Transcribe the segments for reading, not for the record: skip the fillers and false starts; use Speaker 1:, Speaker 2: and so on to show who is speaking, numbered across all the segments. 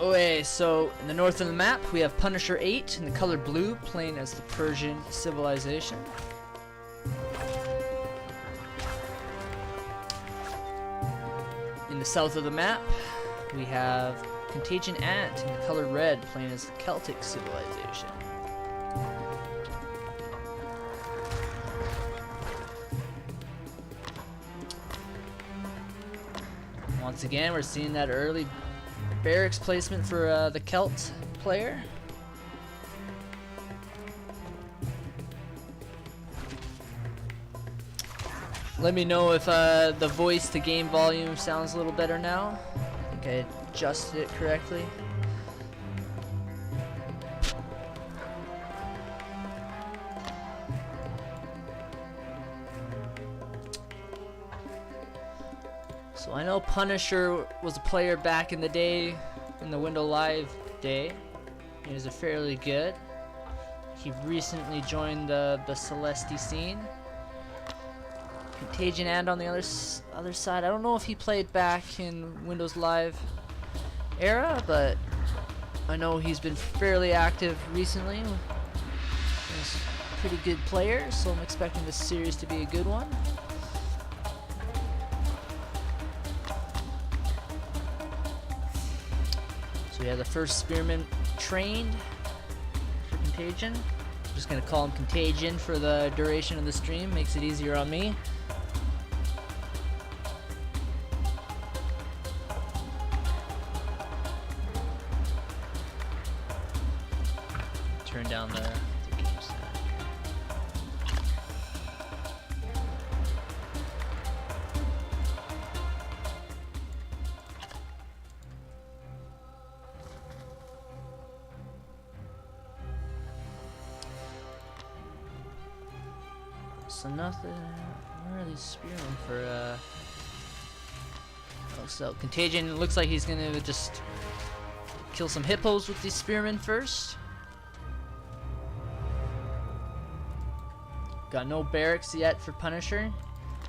Speaker 1: Okay, so in the north of the map we have Puni5her8 in the color blue playing as the Persian civilization. In the south of the map we have Contagion Ant in the color red playing as the Celtic civilization. Once again we're seeing that early barracks placement for the Celt player. Let me know if the voice to game volume sounds a little better now. I think I adjusted it correctly. So I know Puni5her was a player back in the day, in the Window Live day. He was a fairly good. He recently joined the Celesti scene. Contagion Ant on the other side. I don't know if he played back in Windows Live era, but I know he's been fairly active recently. He's a pretty good player, so I'm expecting this series to be a good one. So we have the first spearman trained for Contagion. I'm just gonna call him Contagion for the duration of the stream, makes it easier on me. Turn down the game sound. So nothing. Where are these spearmen for? Oh, so Contagion looks like he's gonna just kill some hippos with these spearmen first. Got no barracks yet for Puni5her.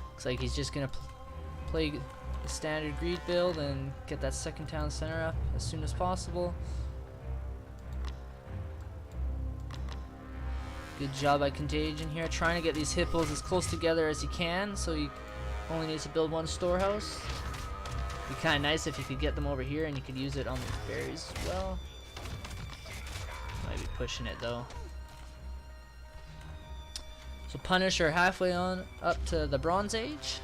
Speaker 1: Looks like he's just gonna play the standard greed build and get that second town center up as soon as possible. Good job by Contagion here, trying to get these hippos as close together as he can, so he only needs to build one storehouse. Be kind of nice if you could get them over here and you could use it on these berries as well. Might be pushing it though. So Puni5her halfway on up to the Bronze Age.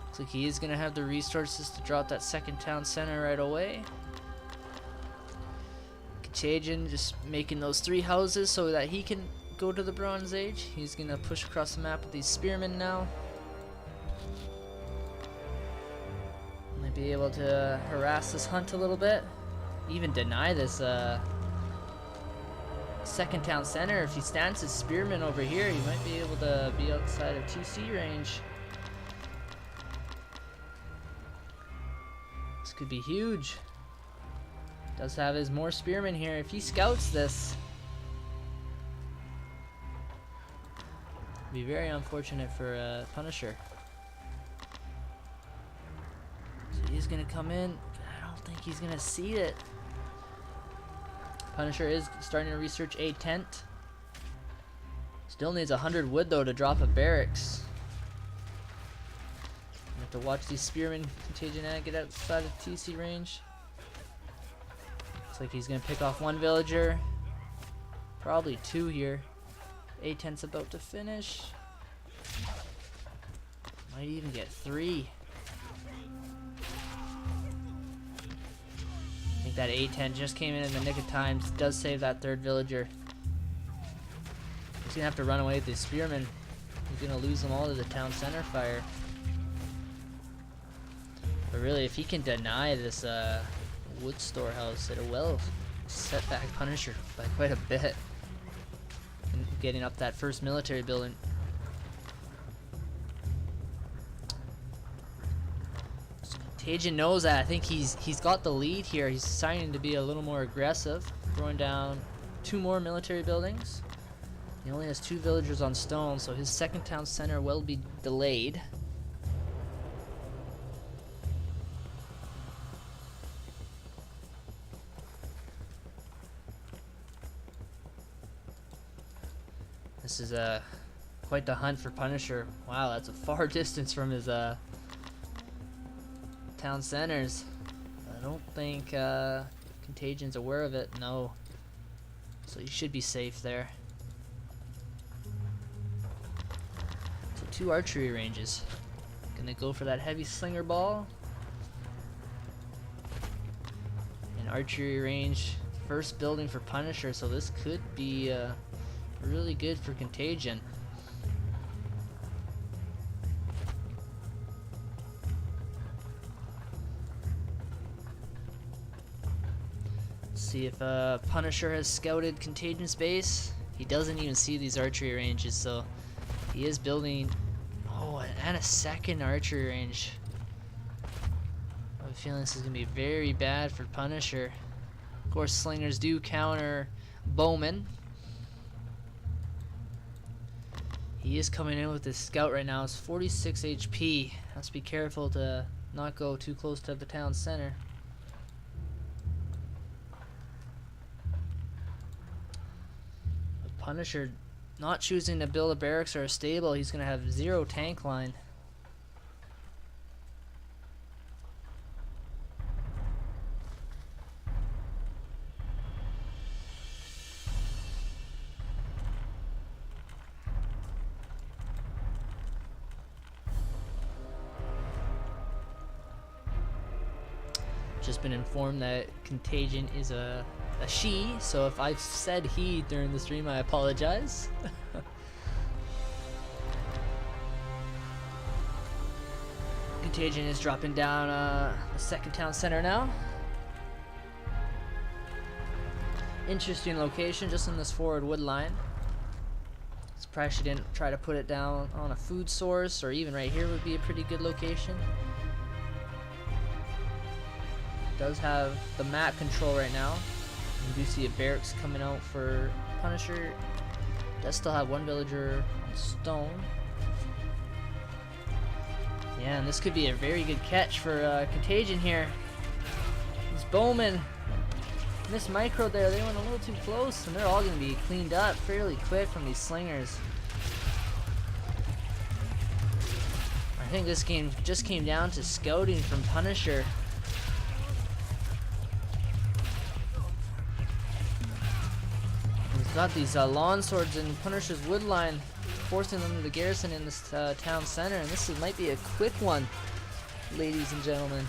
Speaker 1: Looks like he is gonna have the resources to drop that second town center right away. Contagion just making those 3 houses so that he can go to the Bronze Age. He's gonna push across the map with these spearmen now. Might be able to harass this hunt a little bit. Even deny this second town center. If he stands his spearmen over here, he might be able to be outside of TC range. This could be huge. Does have his more spearmen here. If he scouts this, it'd be very unfortunate for Puni5her. So he's gonna come in. I don't think he's gonna see it. Puni5her is starting to research a tent. Still needs 100 wood though to drop a barracks. You have to watch these spearmen Contagion Ant get outside of TC range. Looks like he's gonna pick off 1 villager. Probably 2 here. A tent's about to finish. Might even get 3. I think that A10 just came in the nick of time. Does save that 3rd villager. He's gonna have to run away with his spearmen. He's gonna lose them all to the town center fire. But really, if he can deny this wood storehouse, it will set back Puni5her by quite a bit. And getting up that first military building. Contagion knows that. I think he's got the lead here. He's deciding to be a little more aggressive, throwing down 2 more military buildings. He only has 2 villagers on stone, so his second town center will be delayed. This is quite the hunt for Punisher. Wow, that's a far distance from his town centers. I don't think Contagion's aware of it. No. So you should be safe there. So 2 archery ranges. Gonna go for that heavy slinger ball. An archery range, first building for Punisher, so this could be really good for Contagion. See if Punisher has scouted Contagion's base. He doesn't even see these archery ranges, so he is building. Oh, and a second archery range. I have a feeling this is gonna be very bad for Punisher. Of course, slingers do counter bowmen. He is coming in with his scout right now. It's 46 HP. Has to be careful to not go too close to the town center. Punisher not choosing to build a barracks or a stable. He's going to have 0 tank line. Just been informed that Contagion is a she, so if I've said he during the stream, I apologize. Contagion is dropping down the second town center now. Interesting location, just in this forward wood line. Surprised she didn't try to put it down on a food source, or even right here would be a pretty good location. Does have the map control right now. You do see a barracks coming out for Punisher. Does still have 1 villager on stone. Yeah, and this could be a very good catch for Contagion here. These bowmen, this micro there, they went a little too close, and they're all going to be cleaned up fairly quick from these slingers. I think this game just came down to scouting from Punisher. Got these lawn swords in Punisher's wood line, forcing them to the garrison in this town center, and this might be a quick one, ladies and gentlemen.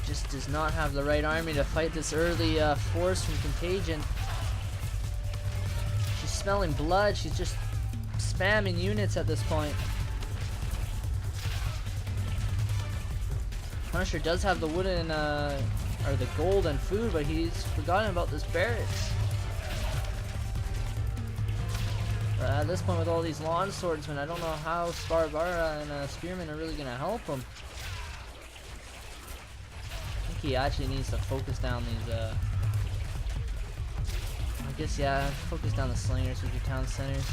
Speaker 1: Just does not have the right army to fight this early force from Contagion. She's smelling blood. She's just spamming units at this point. Punisher does have the wooden, or the gold and food, but he's forgotten about this barracks. But at this point, with all these lawn swordsmen, I don't know how Sparbara and Spearman are really going to help him. I think he actually needs to focus down these, I guess, yeah, focus down the slingers with your town centers.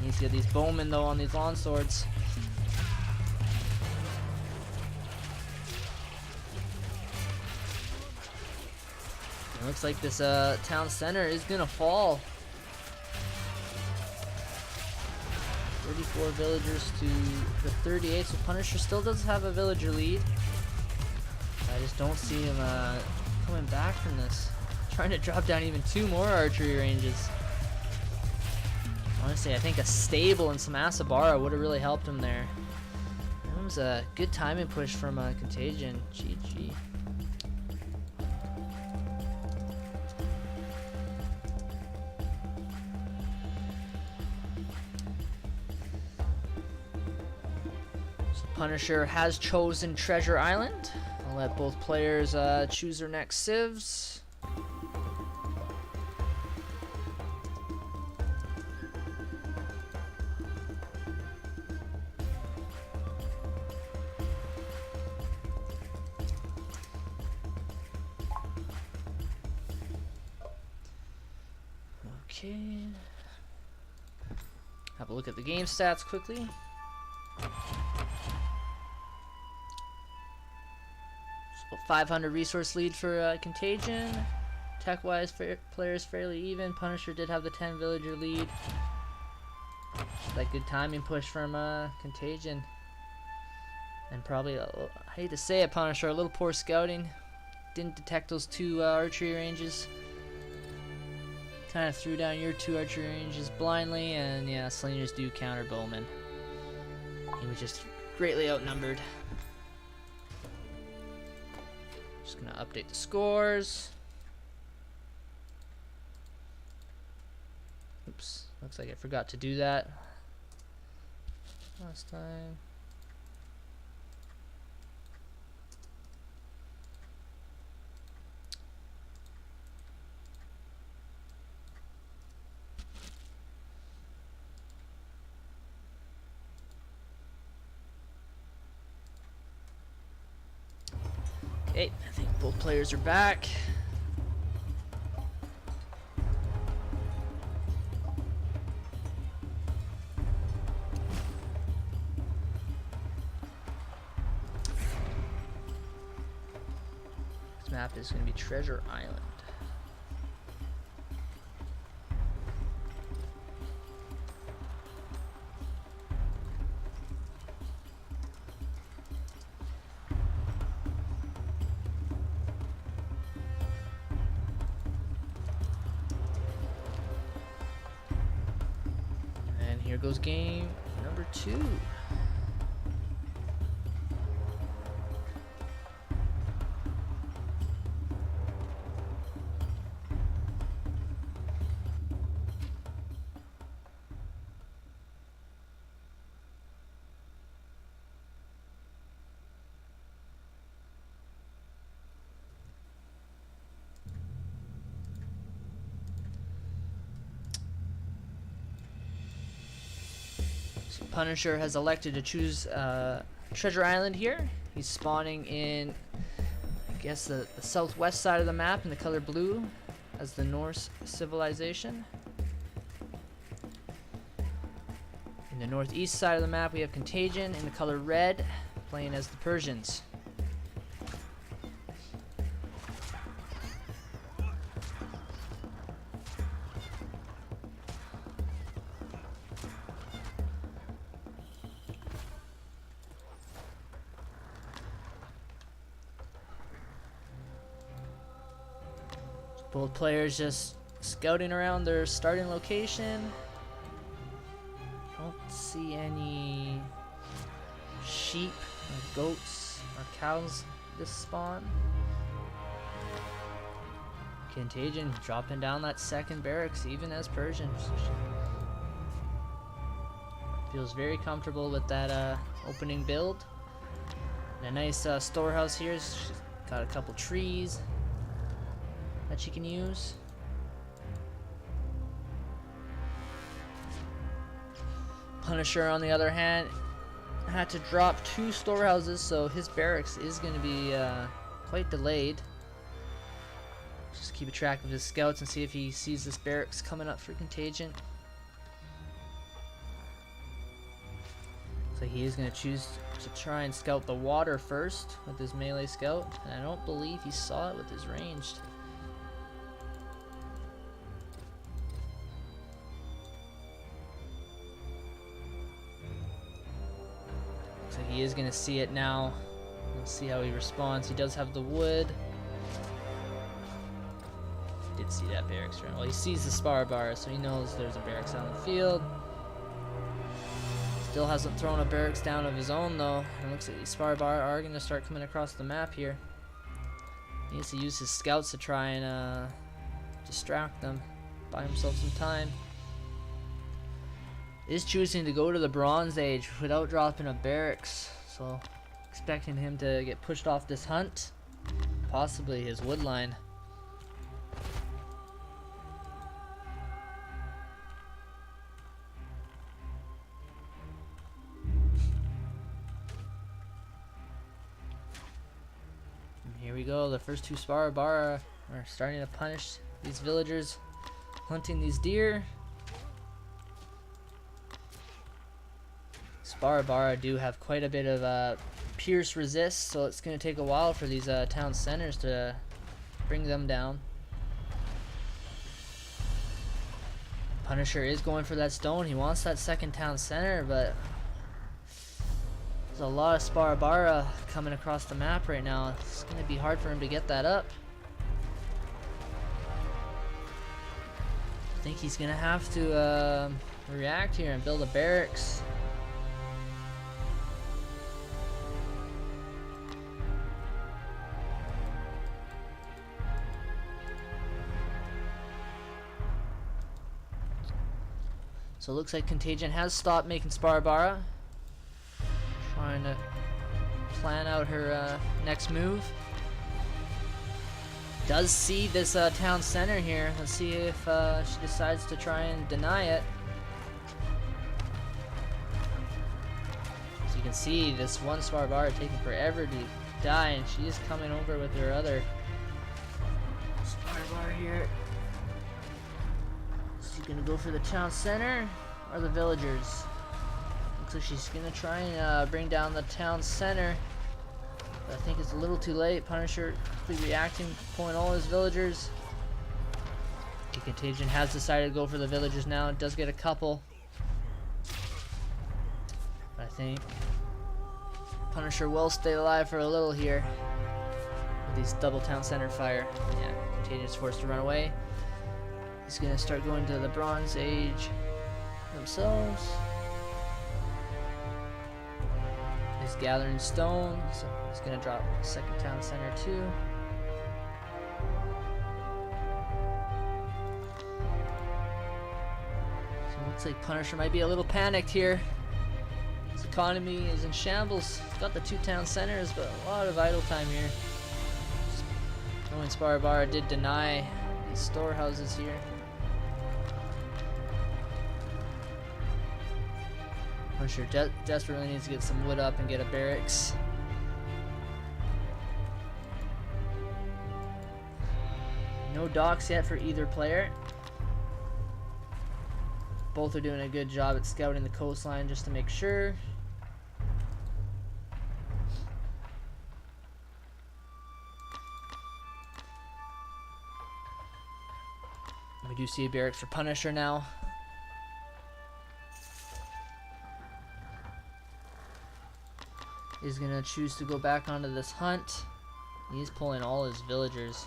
Speaker 1: He needs to get these bowmen, though, on these lawn swords. It looks like this town center is gonna fall. 34 villagers to the 38, so Punisher still does have a villager lead. I just don't see him coming back from this. Trying to drop down even 2 more archery ranges. Honestly, I think a stable and some Asabara would have really helped him there. That was a good timing push from Contagion. GG. Punisher has chosen Treasure Island. I'll let both players choose their next civs. Okay. Have a look at the game stats quickly. 500 resource lead for Contagion. Tech-wise, players fairly even. Punisher did have the 10 villager lead. Like good timing push from Contagion. And probably, I hate to say it, Punisher, a little poor scouting. Didn't detect those 2 archery ranges. Kind of threw down your 2 archery ranges blindly, and yeah, slingers do counter bowmen. He was just greatly outnumbered. Just gonna update the scores. Oops, looks like I forgot to do that last time. Okay, I think both players are back. This map is going to be Treasure Island. Here goes game number 2. Punisher has elected to choose Treasure Island here. He's spawning in, I guess, the southwest side of the map in the color blue as the Norse civilization. In the northeast side of the map we have Contagion in the color red, playing as the Persians. Both players just scouting around their starting location. Don't see any sheep or goats or cows this spawn. Contagion dropping down that second barracks even as Persians. Feels very comfortable with that opening build. And a nice storehouse here. She's got a couple trees that you can use. Punisher, on the other hand, had to drop 2 storehouses, so his barracks is going to be quite delayed. Just keep a track of his scouts and see if he sees this barracks coming up for Contagion. So he is going to choose to try and scout the water first with his melee scout, and I don't believe he saw it with his ranged. So he is going to see it now. We'll see how he responds. He does have the wood. Did see that barracks run. Well, he sees the spar bar, so he knows there's a barracks on the field. Still hasn't thrown a barracks down of his own though. It looks like these spar bar are going to start coming across the map here. He needs to use his scouts to try and distract them, buy himself some time. Is choosing to go to the Bronze Age without dropping a barracks, so expecting him to get pushed off this hunt, possibly his wood line. And here we go, the first 2 spar bar are starting to punish these villagers hunting these deer. Sparabara do have quite a bit of pierce resist, so it's going to take a while for these town centers to bring them down. Punisher is going for that stone. He wants that second town center, but there's a lot of Sparabara coming across the map right now. It's going to be hard for him to get that up. I think he's going to have to react here and build a barracks. So it looks like Contagion has stopped making Sparabara. Trying to plan out her next move. Does see this town center here. Let's see if she decides to try and deny it. So you can see this one Sparabara taking forever to die, and she is coming over with her other Sparabara here. She's gonna go for the town center or the villagers. Looks like she's gonna try and bring down the town center. But I think it's a little too late. Punisher quickly reacting, pulling all his villagers. Okay, Contagion has decided to go for the villagers now. It does get a couple. But I think Punisher will stay alive for a little here with these double town center fire. Yeah, Contagion's forced to run away. He's gonna start going to the Bronze Age themselves. He's gathering stone, so he's gonna drop second town center too. So it looks like Punisher might be a little panicked here. His economy is in shambles. He's got the two town centers, but a lot of idle time here. Knowing Sparabara did deny these storehouses here. Punisher desperately needs to get some wood up and get a barracks. No docks yet for either player. Both are doing a good job at scouting the coastline just to make sure. We do see a barracks for Punisher now. He's gonna choose to go back onto this hunt. He's pulling all his villagers.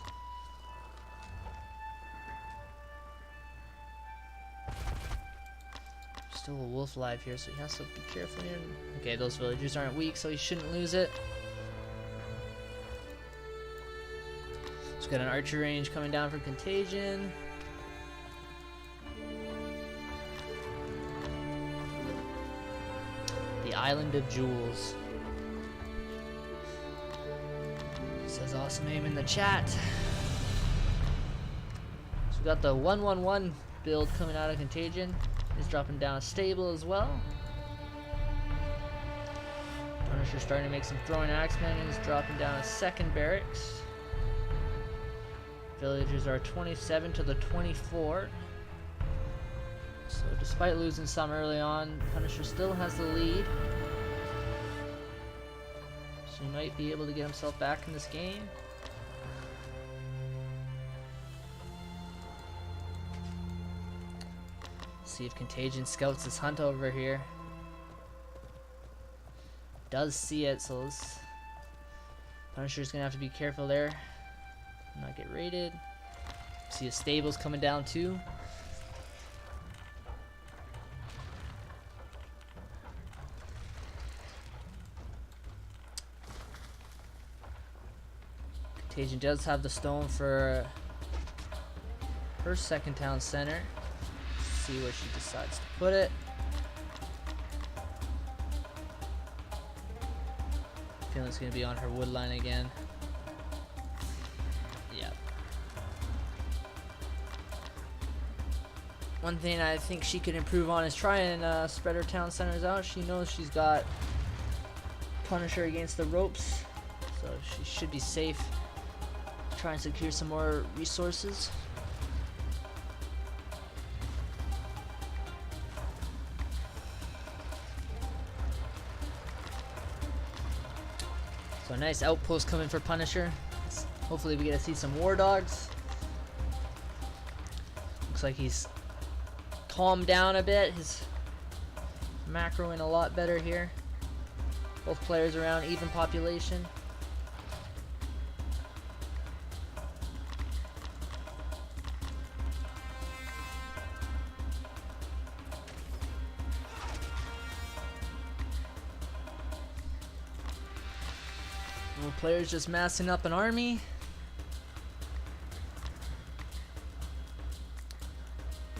Speaker 1: Still a wolf alive here, so he has to be careful here. Okay, those villagers aren't weak, so he shouldn't lose it. He's got an archer range coming down for Contagion. The Island of Jewels. Says awesome aim in the chat. So we got the 1-1-1 build coming out of Contagion. He's dropping down a stable as well. Punisher's starting to make some throwing axemen. He's dropping down a second barracks. Villagers are 27 to the 24. So despite losing some early on, Punisher still has the lead. So he might be able to get himself back in this game. See if Contagion scouts his hunt over here. Does see it, so Punisher's gonna have to be careful there. Not get raided. See his stables coming down too. Contagion does have the stone for her second town center. See where she decides to put it. Feeling it's gonna be on her wood line again. Yep. One thing I think she could improve on is try and spread her town centers out. She knows she's got Punisher against the ropes, so she should be safe. Try and secure some more resources. So a nice outpost coming for Punisher. Hopefully we get to see some war dogs. Looks like he's calmed down a bit. His macroing a lot better here. Both players around even population. Both players just massing up an army.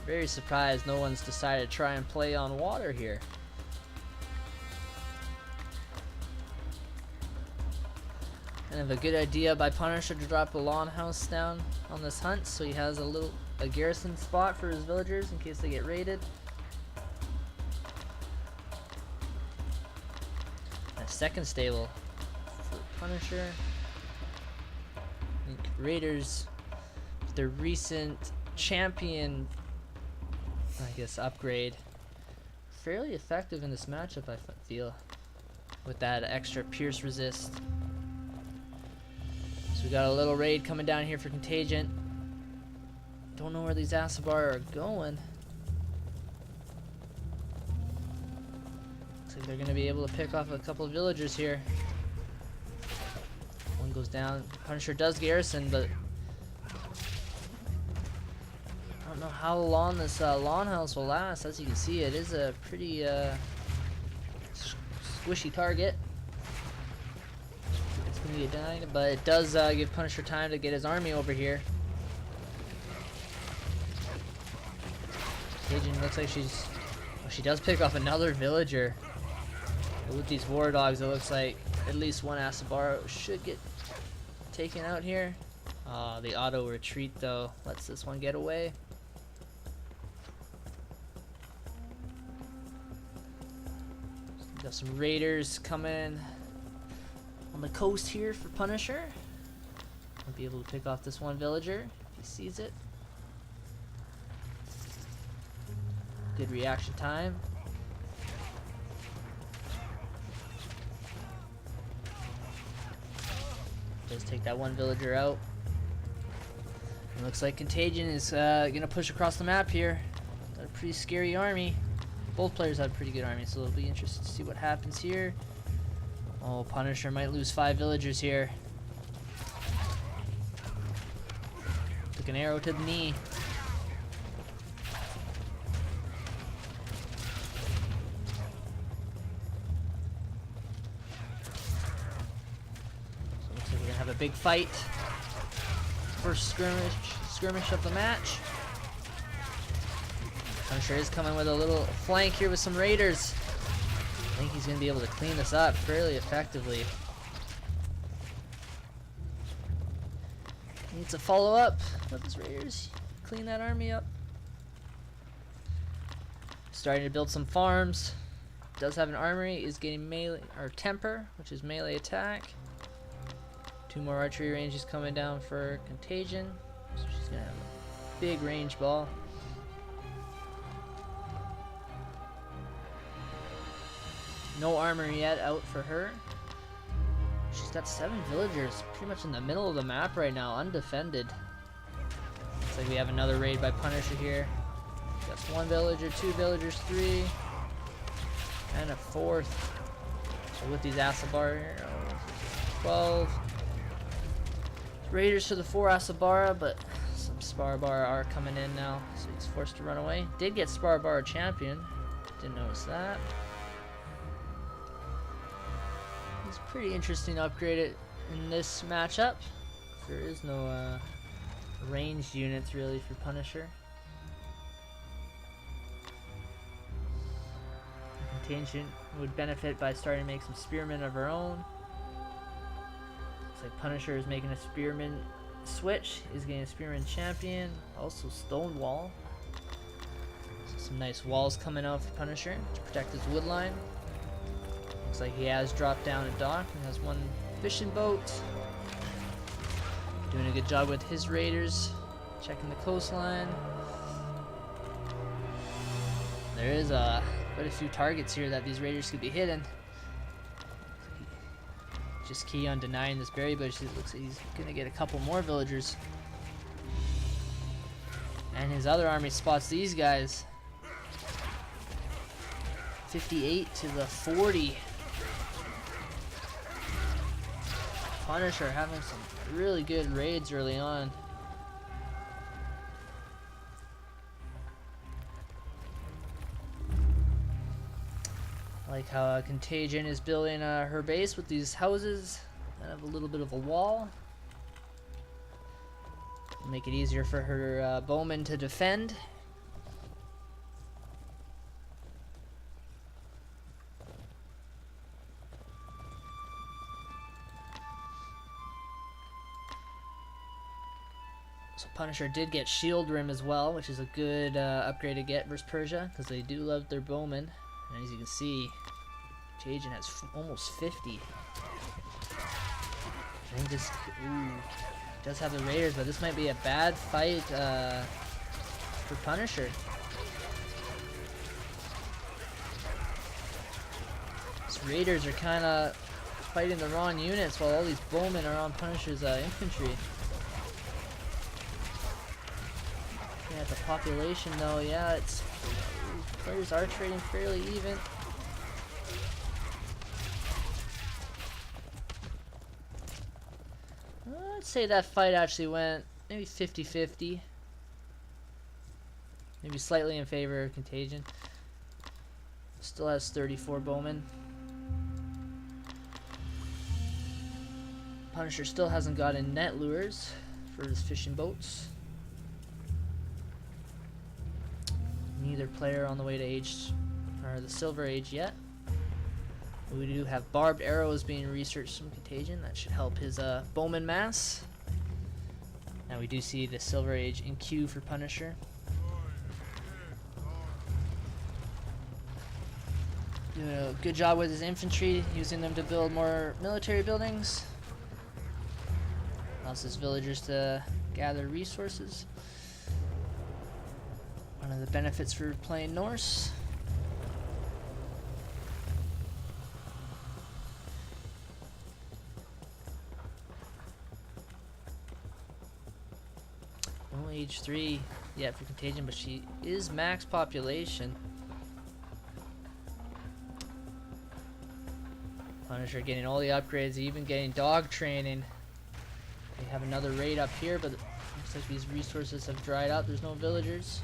Speaker 1: Very surprised no one's decided to try and play on water here. Kind of a good idea by Punisher to drop a lawn house down on this hunt, so he has a garrison spot for his villagers in case they get raided. A second stable for Punisher. I think Raiders, their recent champion, I guess, upgrade, fairly effective in this matchup, I feel, with that extra pierce resist. So we got a little raid coming down here for Contagion. Don't know where these Asabar are going. Looks like they're going to be able to pick off a couple of villagers here. One goes down. Punisher does garrison, but I don't know how long this lawn house will last. As you can see, it is a pretty squishy target. It's gonna be a dime, but it does give Punisher time to get his army over here. Cajun looks like she does pick off another villager. But with these war dogs, it looks like at least one Asabaro should get taken out here. The auto retreat though lets this one get away. Got some raiders coming on the coast here for Punisher. I'll be able to pick off this one villager if he sees it. Good reaction time. Does take that one villager out. It looks like Contagion is gonna push across the map here. Got a pretty scary army. Both players have a pretty good army, so it'll be interesting to see what happens here. Oh, Punisher might lose 5 villagers here. Took an arrow to the knee. So looks like we're gonna have a big fight. First skirmish of the match. Punisher is coming with a little flank here with some raiders. I think he's going to be able to clean this up fairly effectively. Needs to follow up with his raiders. Clean that army up. Starting to build some farms. Does have an armory. Is getting melee or temper, which is melee attack. 2 more archery ranges coming down for Contagion. So she's going to have a big range ball. No armor yet out for her. She's got 7 villagers pretty much in the middle of the map right now, undefended. Looks like we have another raid by Punisher here. Got 1 villager, 2 villagers, 3, and a 4th. So with these Asabar here, 12. Raiders to the 4 Asabara, but some Sparbara are coming in now, so he's forced to run away. Did get Sparbara champion. Didn't notice that. It's pretty interesting upgrade in this matchup. There is no ranged units really for Punisher. Contagion would benefit by starting to make some spearmen of her own. Looks like Punisher is making a spearman switch. Is getting a spearman champion. Also Stonewall. So some nice walls coming out for Punisher to protect his wood line. Looks like he has dropped down a dock and has 1 fishing boat. Doing a good job with his raiders. Checking the coastline. There is quite a few targets here that these raiders could be hitting. just key on denying this berry bush. It looks like he's gonna get a couple more villagers. And his other army spots these guys. 58 to the 40. Punisher having some really good raids early on. I like how Contagion is building her base with these houses that have a little bit of a wall. Make it easier for her bowmen to defend. So Punisher did get Shield Rim as well, which is a good upgrade to get versus Persia, because they do love their bowmen. And as you can see, Contagion has almost 50. I think this does have the Raiders, but this might be a bad fight for Punisher. These Raiders are kind of fighting the wrong units while all these bowmen are on Punisher's infantry. Looking at the population though, yeah, it's players are trading fairly even. I'd say that fight actually went maybe 50-50. Maybe slightly in favor of Contagion. Still has 34 bowmen. Punisher still hasn't gotten net lures for his fishing boats. Neither player on the way to the Silver Age yet. We do have barbed arrows being researched from Contagion. That should help his bowman mass. Now we do see the Silver Age in queue for Punisher. Doing a good job with his infantry, using them to build more military buildings. Allows his villagers to gather resources. One of the benefits for playing Norse. Only age 3 yet for Contagion, but she is max population. Punisher getting all the upgrades, even getting dog training. We have another raid up here, but it looks like these resources have dried out. There's no villagers.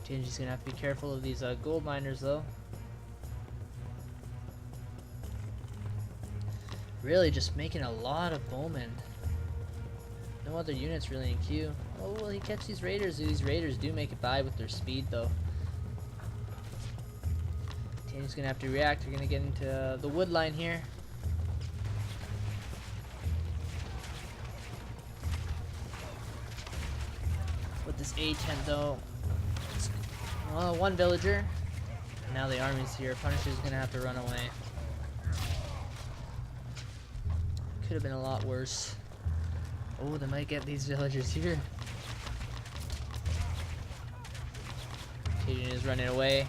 Speaker 1: Contagious gonna have to be careful of these gold miners though. Really just making a lot of bowmen. No other units really in queue. Oh, will he catch these raiders? These raiders do make it by with their speed though. Contagious gonna have to react. They're gonna get into the wood line here. With this A10 though. Well, one villager. Now the army's here. Punisher's gonna have to run away. Could have been a lot worse. Oh, they might get these villagers here. Contagion is running away.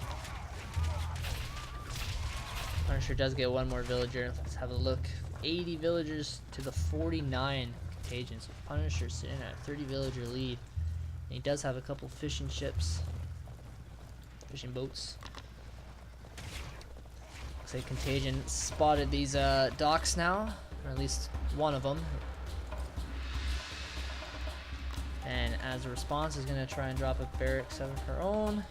Speaker 1: Punisher does get one more villager. Let's have a look. 80 villagers to the 49 Contagion. So Punisher sitting at a 30 villager lead. And he does have a couple fishing ships. Fishing boats. Looks like Contagion spotted these docks now, or at least one of them. And as a response, is going to try and drop a barracks of her own.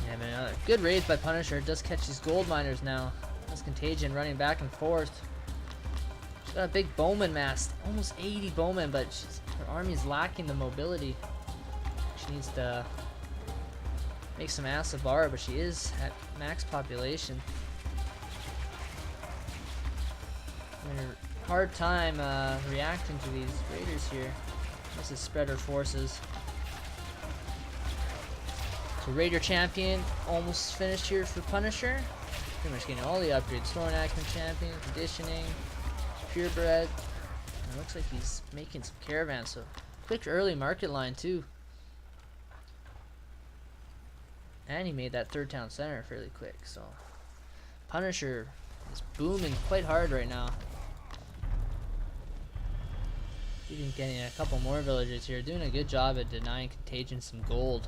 Speaker 1: Yeah, man, good raids by Punisher. Does catch these gold miners now. That's Contagion running back and forth. She's got a big bowman mass, almost 80 bowmen, but her army is lacking the mobility. She needs to make some ass of bar, but she is at max population. Having a hard time reacting to these raiders here. This is spread her forces. So Raider Champion almost finished here for Punisher. Pretty much getting all the upgrades. Thorn Action Champion, Conditioning, Purebred. And it looks like he's making some caravans, so quick early market line too. And he made that third town center fairly quick, so Punisher is booming quite hard right now. Even getting a couple more villagers here, doing a good job at denying Contagion some gold.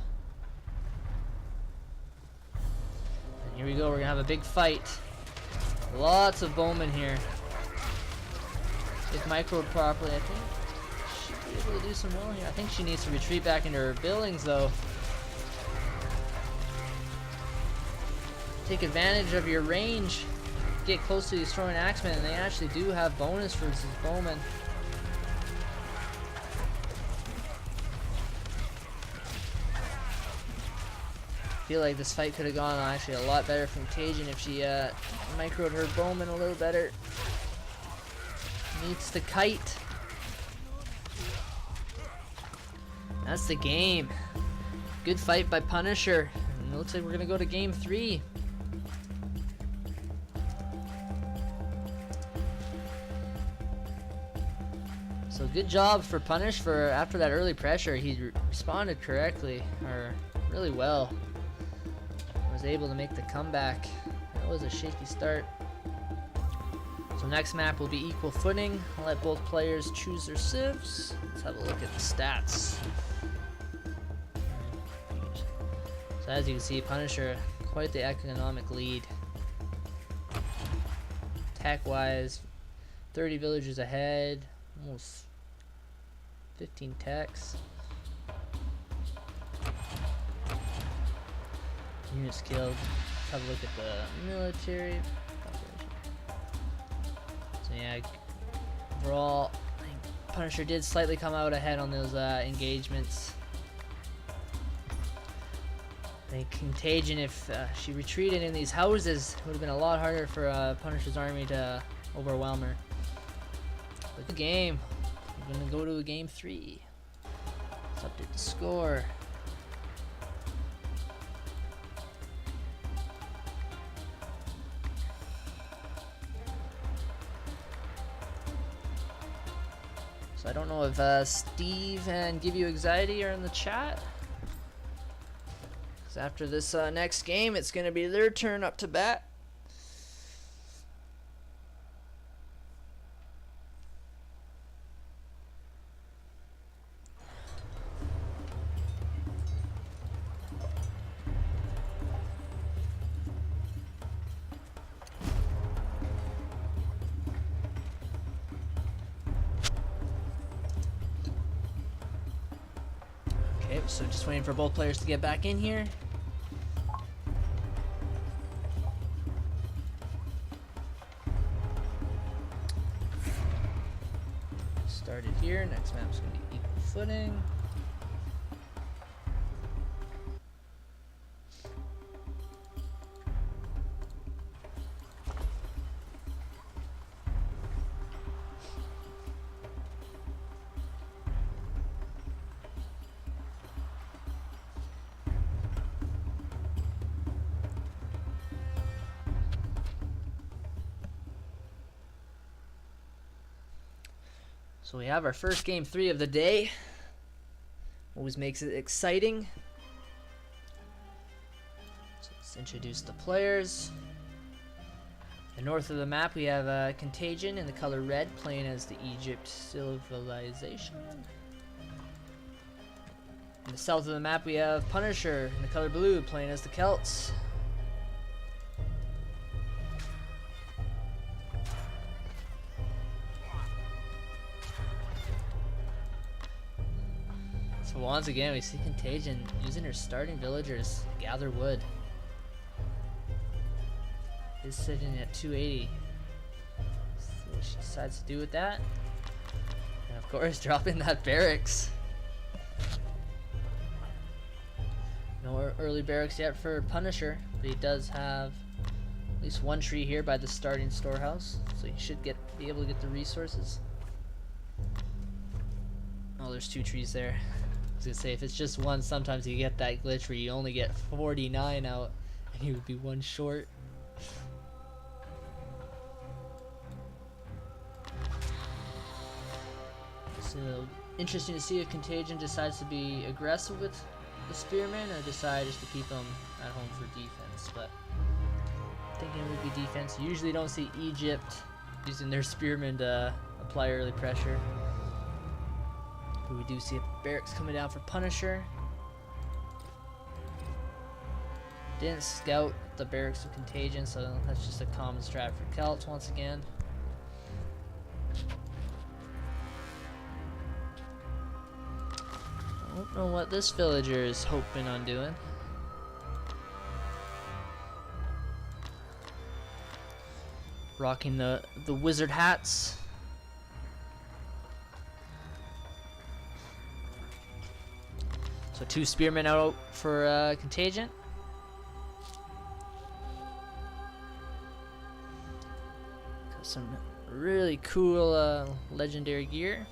Speaker 1: And here we go, we're gonna have a big fight. Lots of bowmen here. If microed properly, I think she'll be able to do some well here. I think she needs to retreat back into her buildings though. Take advantage of your range. Get close to these throwing axemen, and they actually do have bonus versus bowmen. I feel like this fight could have gone actually a lot better from Contagion if she microed her bowman a little better. Meets the kite. That's the game. Good fight by Punisher. And it looks like we're gonna go to game 3. So good job for Punish for after that early pressure. He responded correctly, or really well. Was able to make the comeback. That was a shaky start. So next map will be equal footing. I'll let both players choose their civs. Let's have a look at the stats. So as you can see, Punisher quite the economic lead. Tech wise, 30 villagers ahead, almost 15 techs. Units killed. Let's have a look at the military population. So yeah, overall, I think Punisher did slightly come out ahead on those engagements. I think Contagion, if she retreated in these houses, it would have been a lot harder for Punisher's army to overwhelm her. But the game, we're gonna go to a game 3. Let's update the score. So I don't know if Steve and Give You Anxiety are in the chat. Because after this next game, it's going to be their turn up to bat. So just waiting for both players to get back in here. Started here. Next map's going to be equal footing. So we have our first game 3 of the day. Always makes it exciting. So let's introduce the players. And north of the map we have Contagion in the color red playing as the Egypt civilization. In the south of the map we have Punisher in the color blue playing as the Celts. So once again, we see Contagion using her starting villagers to gather wood. Is sitting at 280. See what she decides to do with that. And of course, dropping that barracks. No early barracks yet for Punisher, but he does have at least one tree here by the starting storehouse, so he should be able to get the resources. Oh, there's 2 trees there. I was gonna say, if it's just one, sometimes you get that glitch where you only get 49 out and you would be 1 short. So interesting to see if Contagion decides to be aggressive with the spearmen or decide just to keep them at home for defense, but I'm thinking it would be defense. You usually don't see Egypt using their spearmen to apply early pressure. But we do see a barracks coming down for Punisher. Didn't scout the barracks of Contagion, so that's just a common strat for Celts once again. I don't know what this villager is hoping on doing. Rocking the wizard hats. So 2 spearmen out for Contagion. Got some really cool legendary gear.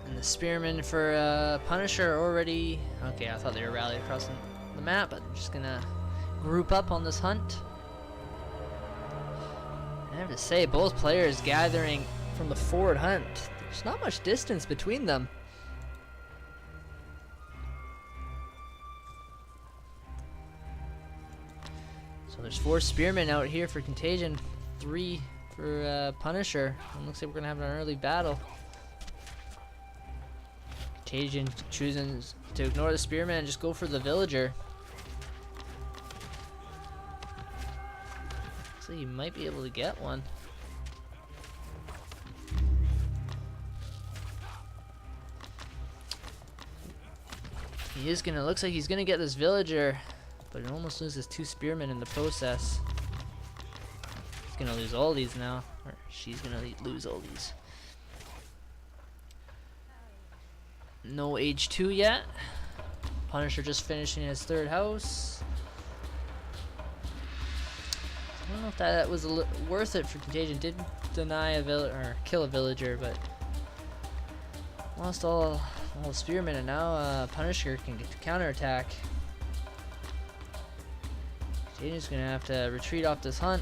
Speaker 1: And the spearmen for Punisher already... Okay, I thought they were rallied across the map, but I'm just gonna group up on this hunt. I have to say, both players gathering from the forward hunt. There's not much distance between them. So there's 4 spearmen out here for Contagion, 3 for Punisher. It looks like we're gonna have an early battle. Contagion choosing to ignore the spearman and just go for the villager. So he might be able to get one. He is gonna, looks like he's gonna get this villager, but he almost loses 2 spearmen in the process. He's gonna lose all these now, or she's gonna lose all these. No H2 yet. Punisher just finishing his 3rd house. I don't know if that was worth it for Contagion. Did deny a or kill a villager, but lost all the spearmen, and now Punisher can get to counterattack. Contagion's gonna have to retreat off this hunt.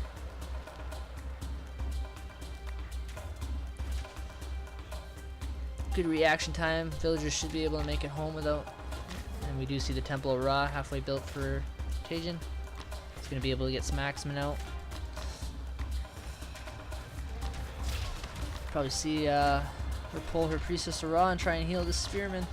Speaker 1: Good reaction time. Villagers should be able to make it home without. And we do see the Temple of Ra halfway built for Contagion. He's gonna be able to get some axemen out. Probably see her pull her Priestess of Ra and try and heal this spearman.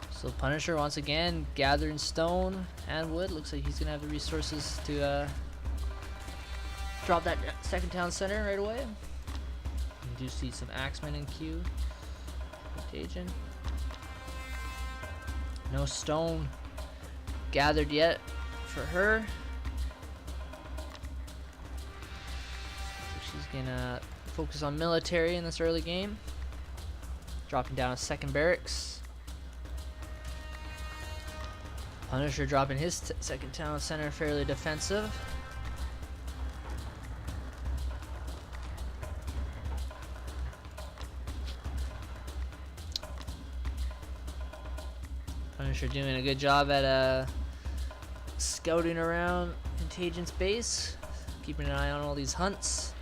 Speaker 1: So Punisher once again gathering stone and wood. Looks like he's gonna have the resources to drop that 2nd town center right away. You do see some axemen in queue. Contagion. No stone gathered yet for her. So she's gonna focus on military in this early game. Dropping down a 2nd barracks. Punisher dropping his 2nd town center fairly defensive. Punisher doing a good job at scouting around Contagion's base, keeping an eye on all these hunts.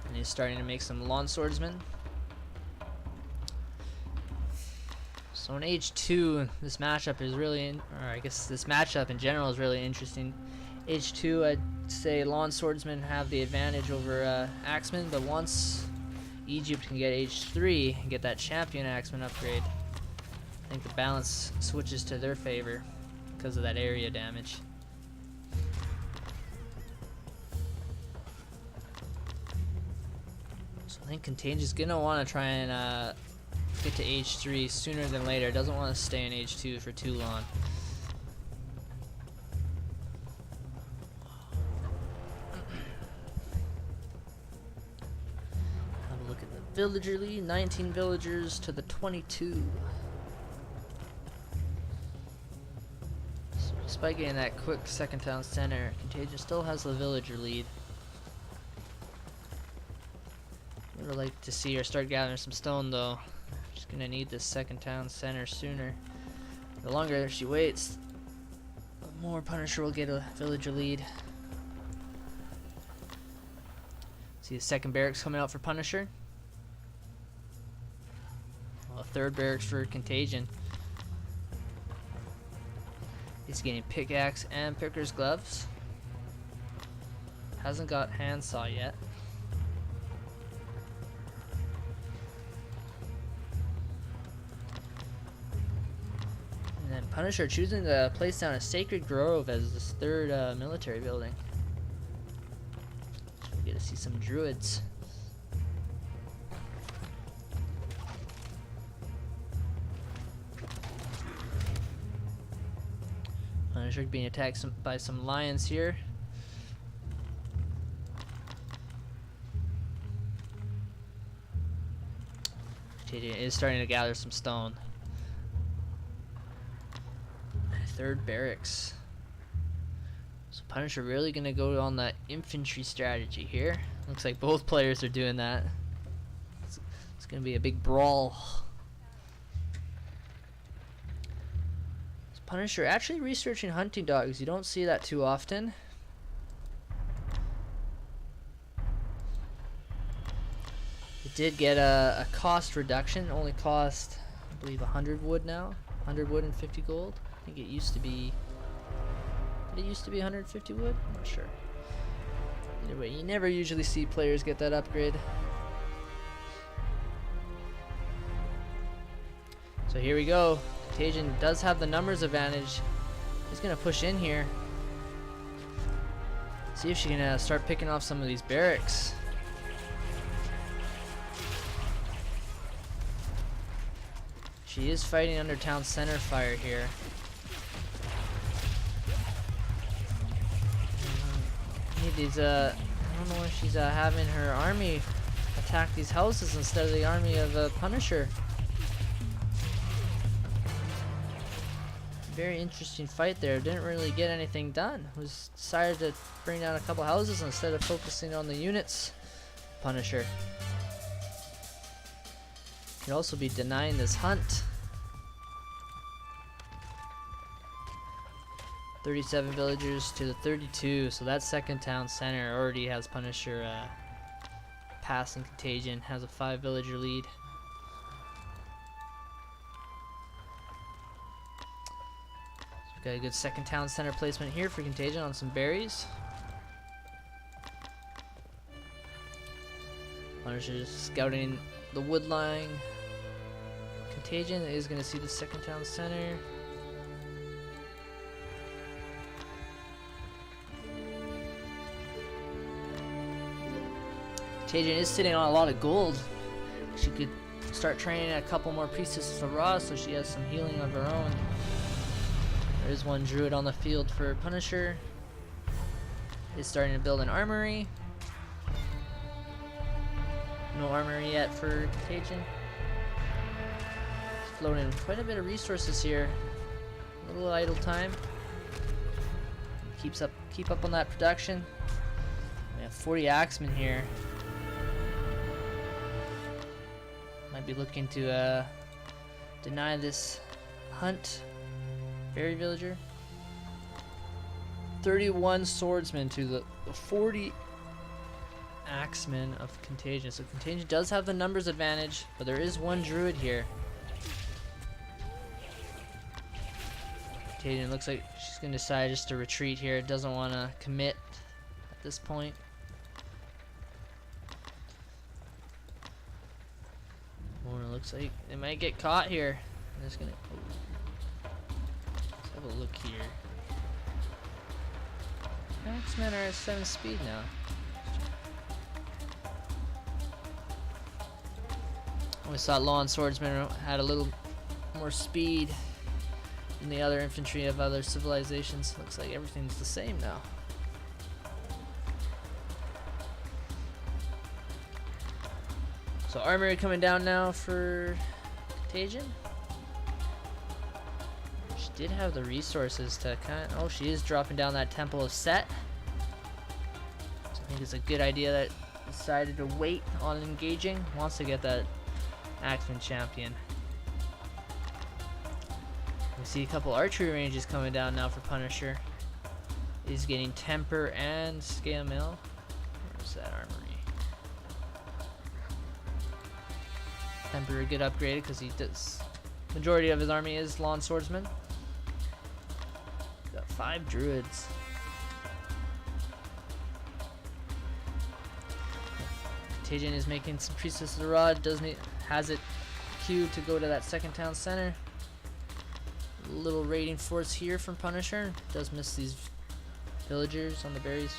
Speaker 1: And he's starting to make some lawn swordsmen. So in H2, this matchup is really, or I guess this matchup in general is really interesting. H2, I'd say lawn swordsmen have the advantage over axemen, but once Egypt can get H3 and get that champion axeman upgrade, I think the balance switches to their favor because of that area damage. So I think Contagion's gonna want to try and get to H3 sooner than later. Doesn't want to stay in H2 for too long. Villager lead, 19 villagers to the 22. So despite getting that quick 2nd town center, Contagion still has the villager lead. I would like to see her start gathering some stone though. She's gonna need this 2nd town center sooner. The longer she waits, the more, Punisher will get a villager lead. See the second barracks coming out for Punisher. Well, a third barracks for Contagion. He's getting pickaxe and picker's gloves. Hasn't got handsaw yet. And then Punisher choosing to place down a Sacred Grove as this third military building. So we get to see some druids. Punisher being attacked by some lions here. JJ is starting to gather some stone. Third barracks. So Punisher really gonna go on that infantry strategy here. Looks like both players are doing that. It's gonna be a big brawl. So Punisher actually researching hunting dogs. You don't see that too often. It did get a cost reduction. It only cost, I believe, 100 wood now. 100 wood and 50 gold. I think it used to be. Did it used to be 150 wood? I'm not sure. Either way, you never usually see players get that upgrade. So here we go. Contagion does have the numbers advantage. He's gonna push in here. See if she can start picking off some of these barracks. She is fighting under town center fire here. These I don't know if she's having her army attack these houses instead of the army of Punisher. Very interesting fight there. Didn't really get anything done. Was decided to bring down a couple houses instead of focusing on the units. Punisher could also be denying this hunt. 37 villagers to the 32, so that second town center already has Punisher passing Contagion, has a 5 villager lead. So we've got a good second town center placement here for Contagion on some berries. Punisher just scouting the wood line. Contagion is going to see the second town center. Contagion is sitting on a lot of gold. She could start training a couple more priestesses of Ra so she has some healing of her own. There is one druid on the field for Punisher. Is starting to build an armory. No armory yet for Contagion. It's floating quite a bit of resources here. A little idle time. Keep up on that production. We have 40 axemen here. Might be looking to deny this hunt. Berry villager. 31 swordsmen to the 40 axemen of Contagion. So Contagion does have the numbers advantage, but there is one druid here. Contagion looks like she's gonna decide just to retreat here. Doesn't want to commit at this point. It looks like they might get caught here. I'm just gonna. Let's have a look here. Axemen are at 7 speed now. We thought lawn swordsmen had a little more speed than the other infantry of other civilizations. Looks like everything's the same now. So armory coming down now for Contagion. She did have the resources to kind of, oh, she is dropping down that Temple of Set. So I think it's a good idea that decided to wait on engaging. Wants to get that Axeman champion. We see a couple archery ranges coming down now for Punisher. is getting temper and scale mail. Where's that armory? Temper a good upgrade because he does. Majority of his army is lawn swordsman. Got 5 druids. Contagion is making some Priestess of the Rod. Has it queued to go to that second town center. Little raiding force here from Punisher. Does miss these villagers on the berries.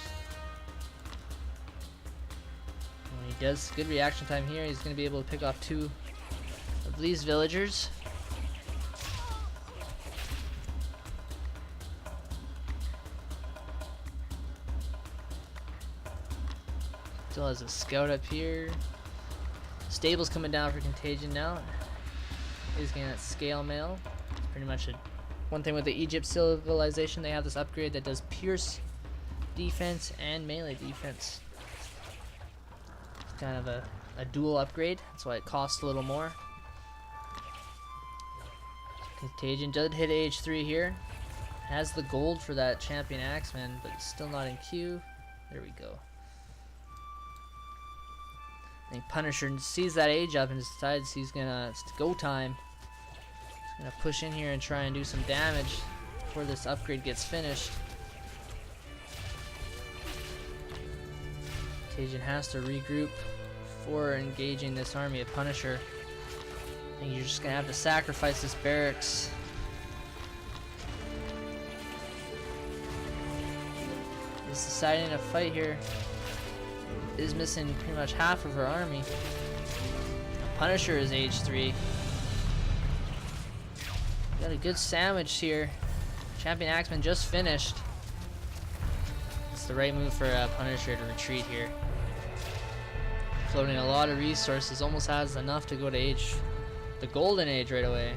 Speaker 1: When he does good reaction time here, he's going to be able to pick off 2 of these villagers. Still has a scout up here. Stable's coming down for Contagion now. He's getting that scale mail. It's pretty much one thing with the Egypt civilization. They have this upgrade that does pierce defense and melee defense. It's kind of a dual upgrade. That's why it costs a little more. Contagion did hit age 3 here. Has the gold for that champion axeman, but it's still not in queue. There we go. I think Punisher sees that age up and decides it's go time. He's gonna push in here and try and do some damage before this upgrade gets finished. Contagion has to regroup before engaging this army of Punisher. I think you're just gonna have to sacrifice this barracks. He's deciding to fight here. Is missing pretty much half of her army. Punisher is age 3. Got a good sandwich here. Champion Axeman just finished. It's the right move for Punisher to retreat here. Floating a lot of resources, almost has enough to go to the golden age right away.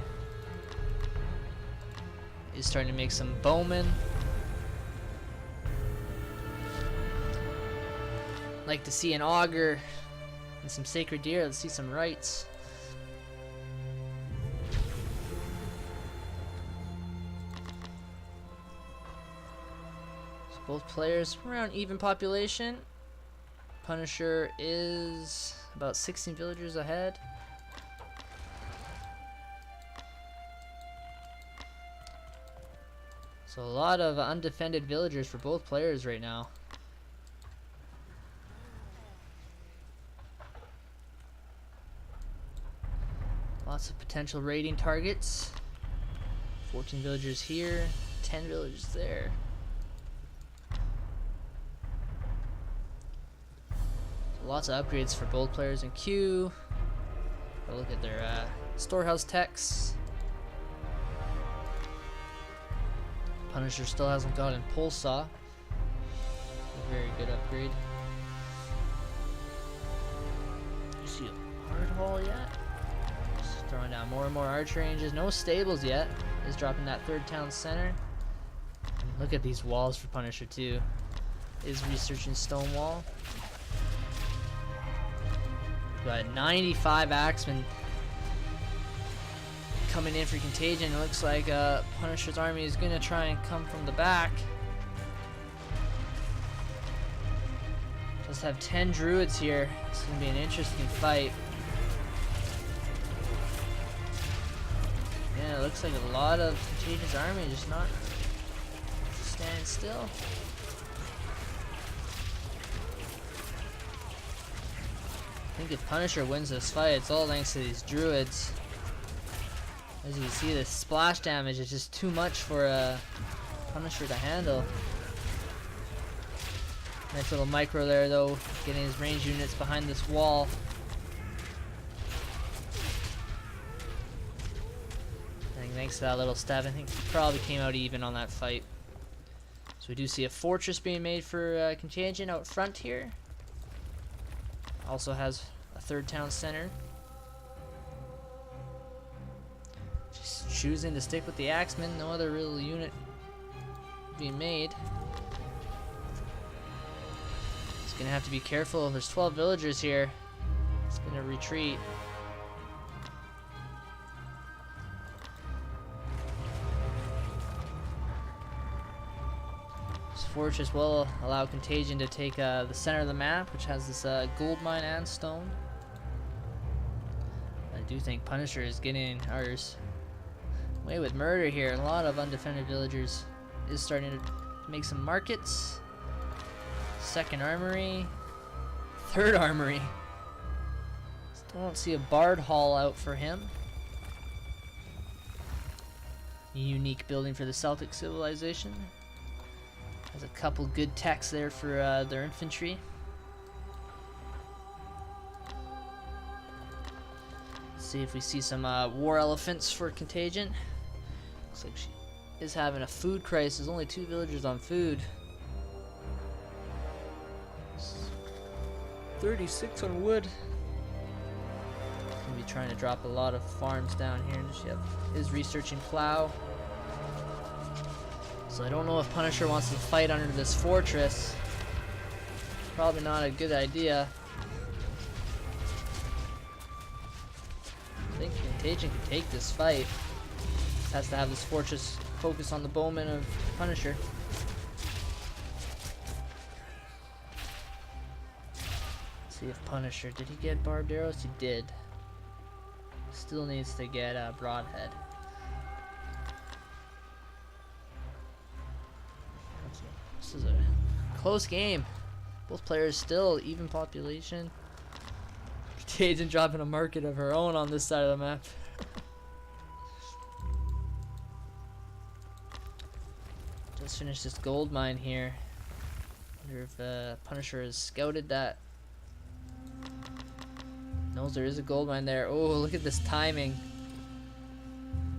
Speaker 1: He's starting to make some bowmen. Like to see an augur and some sacred deer. Let's see some rites. So both players around even population. Punisher is about 16 villagers ahead. So a lot of undefended villagers for both players right now. Lots of potential raiding targets. 14 villagers here, 10 villagers there. So lots of upgrades for both players in queue. Look at their storehouse techs. Punisher still hasn't gotten pole saw. A very good upgrade. You see a hard haul yet? Throwing down more and more arch ranges. No stables yet. Is dropping that third town center. And look at these walls for Punisher too. Is researching stone wall. Got 95 axemen coming in for Contagion. It looks like Punisher's army is gonna try and come from the back. Just have 10 druids here. It's gonna be an interesting fight. Yeah, it looks like a lot of Contagion's army just not standing still. I think if Punisher wins this fight, it's all thanks to these druids. As you can see, the splash damage is just too much for Punisher to handle. Nice little micro there though, getting his range units behind this wall. Thanks to that little stab, I think he probably came out even on that fight. So we do see a fortress being made for Contagion out front here. Also has a third town center. Just choosing to stick with the axemen, no other real unit being made. He's gonna have to be careful. There's 12 villagers here. It's gonna retreat. This fortress will allow Contagion to take the center of the map, which has this gold mine and stone. I do think Punisher is getting ours away with murder here. A lot of undefended villagers is starting to make some markets. Second armory. Third armory. Still don't see a Bard Hall out for him. Unique building for the Celtic civilization. Has a couple good techs there for their infantry. Let's see if we see some war elephants for Contagion. Looks like she is having a food crisis. Only 2 villagers on food. 36 on wood. Gonna be trying to drop a lot of farms down here. She is researching plow. So I don't know if Punisher wants to fight under this fortress. Probably not a good idea. I think Contagion can take this fight. Just has to have this fortress focus on the bowman of Punisher. Let's see if Punisher, did he get barbed arrows? He did. Still needs to get a broadhead. This is a close game. Both players still even population. Contagion dropping a market of her own on this side of the map. Just finished this gold mine here. Wonder if Punisher has scouted that. Knows there is a gold mine there. Oh, look at this timing.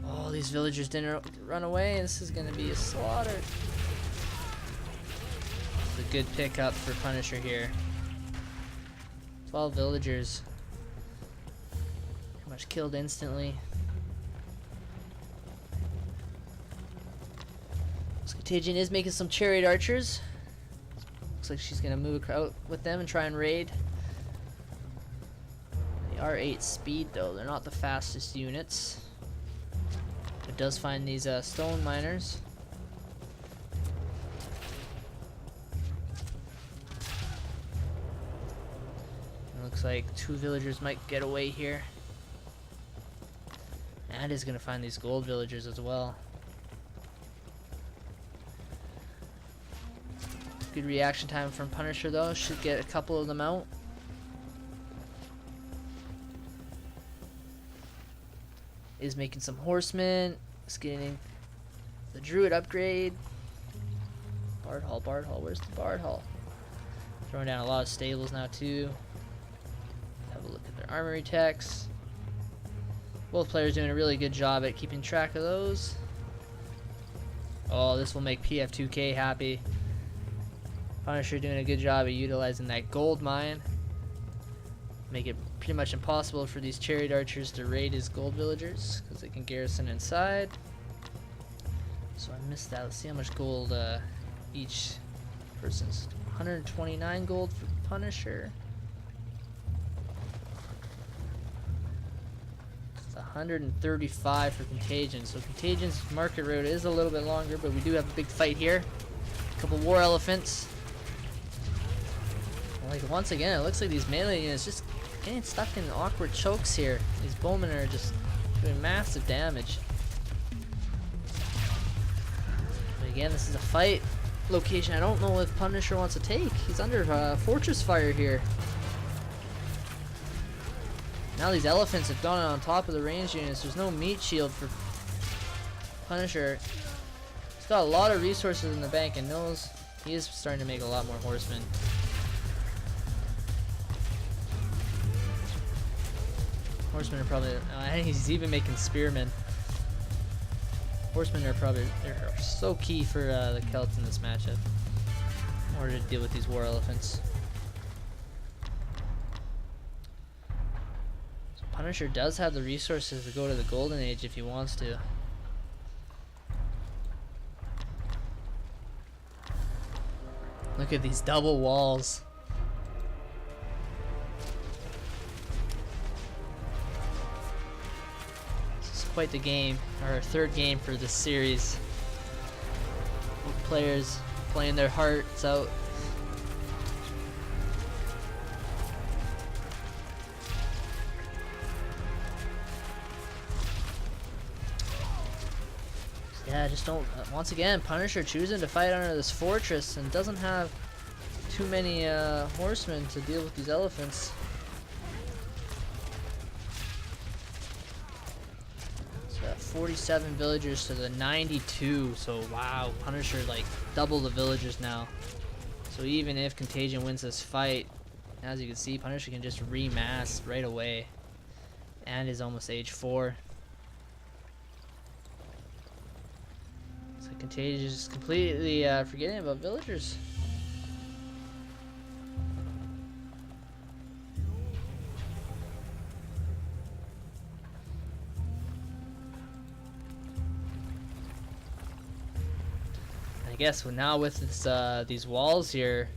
Speaker 1: Oh, these villagers didn't run away. This is gonna be a slaughter. It's a good pickup for Punisher here. 12 villagers. Pretty much killed instantly. This Contagion is making some chariot archers. Looks like she's gonna move out with them and try and raid. They are 8 speed though. They're not the fastest units. It does find these stone miners. Looks like 2 villagers might get away here. And is gonna find these gold villagers as well. Good reaction time from Punisher though. Should get a couple of them out. Is making some horsemen. Is getting the druid upgrade. Bard Hall, Bard Hall. Where's the Bard Hall? Throwing down a lot of stables now too. Have a look at their armory techs. Both players doing a really good job at keeping track of those. Oh, this will make PF2K happy. Punisher doing a good job at utilizing that gold mine. Make it pretty much impossible for these chariot archers to raid his gold villagers because they can garrison inside. So I missed that. Let's see how much gold each person's. 129 gold for Punisher. 135 for Contagion. So Contagion's market route is a little bit longer, but we do have a big fight here. A couple war elephants. Like once again, it looks like these melee units just getting stuck in awkward chokes here. These bowmen are just doing massive damage. But again, this is a fight location. I don't know if Punisher wants to take. He's under fortress fire here. Now these elephants have gone on top of the ranged units. There's no meat shield for Punisher. He's got a lot of resources in the bank and knows he is starting to make a lot more horsemen. Horsemen are probably, I think he's even making spearmen. Horsemen are probably, they're so key for the Celts in this matchup in order to deal with these war elephants. So Punisher does have the resources to go to the Golden Age if he wants to. Look at these double walls. Quite the game, our third game for this series. Both players playing their hearts out. Yeah, just don't. Once again, Punisher choosing to fight under this fortress and doesn't have too many horsemen to deal with these elephants. So 47 villagers to the 92. So wow, Punisher like double the villagers now. So even if Contagion wins this fight, as you can see, Punisher can just remass right away, and is almost age 4. Contagion is completely forgetting about villagers. I guess now with this, these walls here,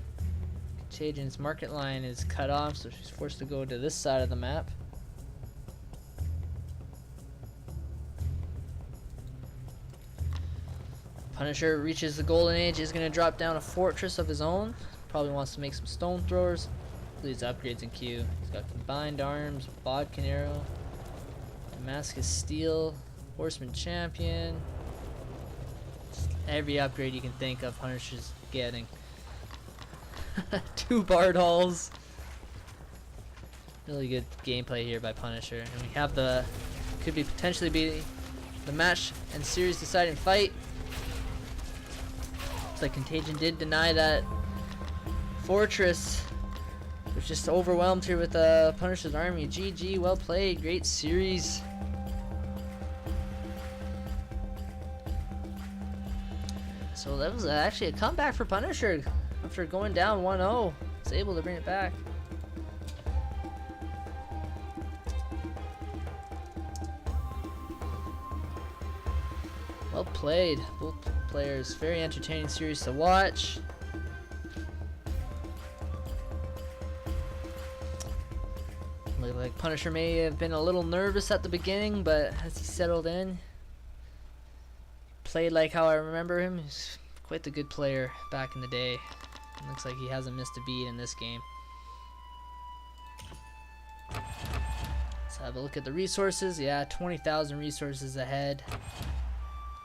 Speaker 1: Contagion's market line is cut off, so she's forced to go to this side of the map. Punisher reaches the golden age, is going to drop down a fortress of his own. Probably wants to make some stone throwers. These upgrades in queue. He's got combined arms, bodkin arrow, Damascus steel, horseman champion. Every upgrade you can think of, Punisher's getting. 2 bard halls. Really good gameplay here by Punisher, and we have the could be potentially be the match and series deciding fight. Like Contagion did deny that fortress, which just overwhelmed here with Punisher's army. GG, well played, great series. So that was actually a comeback for Punisher after going down 1-0. It's able to bring it back. Well played, both players. Very entertaining series to watch. Looked like Punisher may have been a little nervous at the beginning, but as he settled in, played like how I remember him. He's quite the good player back in the day. It looks like he hasn't missed a beat in this game. Let's have a look at the resources. Yeah, 20,000 resources ahead.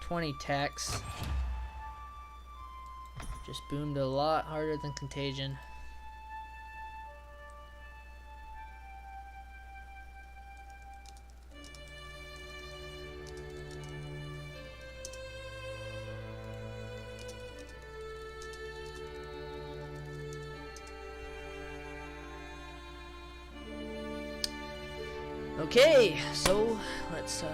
Speaker 1: 20 techs. Just boomed a lot harder than Contagion. Okay, so let's